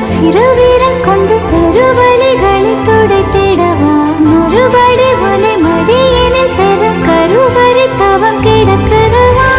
சிறுவீரன் கொண்டு பெருவழிகளை துடைத்திடவா மறுபடி உனை மடியினில் பெற கருவறை தவம் கிடக்கிறவா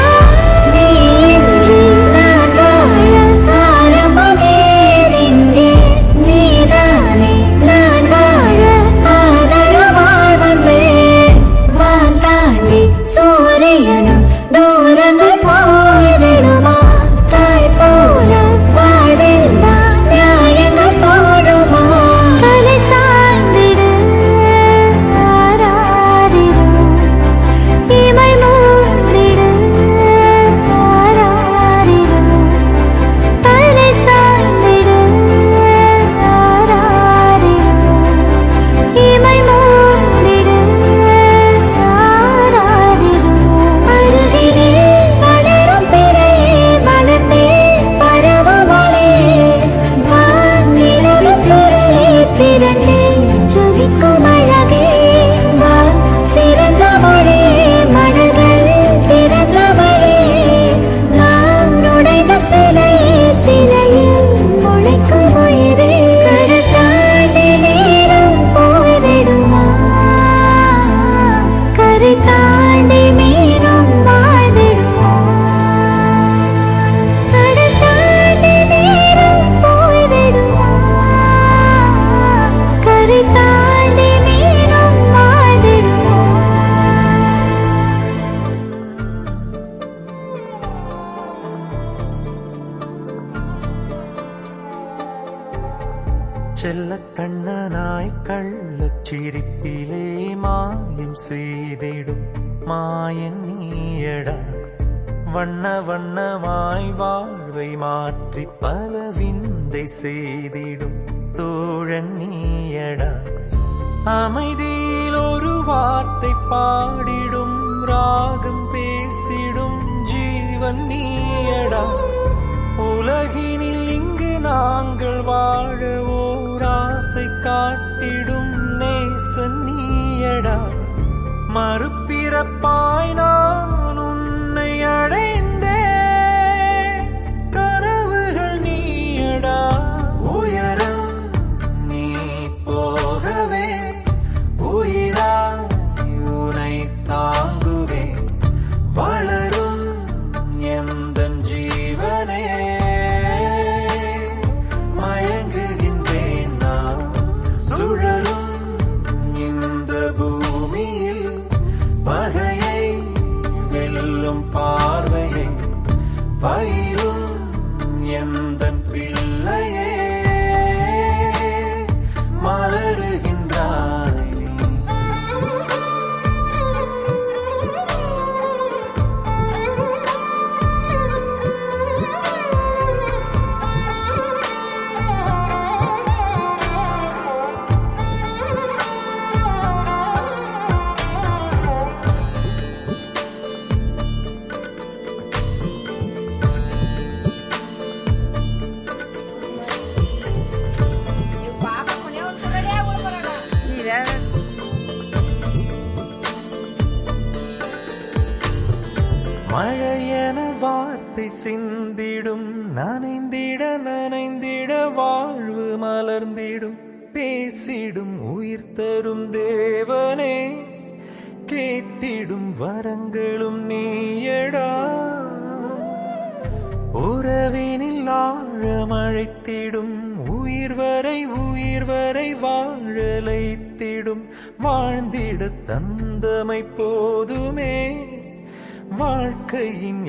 செல்ல கண்ணனாய் கள்ளச் சிரிப்பிலே மாயம் செய்திடும் மாயன் நீயடா வண்ண வண்ணமாய் வாழ்வை மாற்றி பல விந்தை செய்திடும் தோழன் நீயடா அமைதியில் ஒரு வார்த்தை பாடிடும் ராகம் பேசிடும் ஜீவன் நீயடா உலகினில் இங்கு நாங்கள் வாழ ஓராசை காட்டிடும் நேசன் நீயடா மறுபிறப்பாய் நான் உன்னை அடைந்தே கனவுகள் நீயடா உயரம் நீ போகவே உயிராய் உனை தாங்குவே வளரும் எந்தன் ஜீவனே மயங்குகின்றேன் நான் சுழலும் இந்த பூமியில் பகையை வெல்லும் பார்வையை பயிரும் எந்தன் பிள்ளையே மலருகின்றாய் மழையென வார்த்தை சிந்திடும் நனைந்திட நனைந்திட வாழ்வு மலர்ந்திடும் பேசிடும் உயிர் தரும் தேவனே கேட்டிடும் வரங்களும் நீயடா உறவினில் ஆழமழைத்திடும் உயிர் வரை வாழலைத்திடும் வாழ்ந்திட தந்தமை போதுமே வாழ்க்கையின்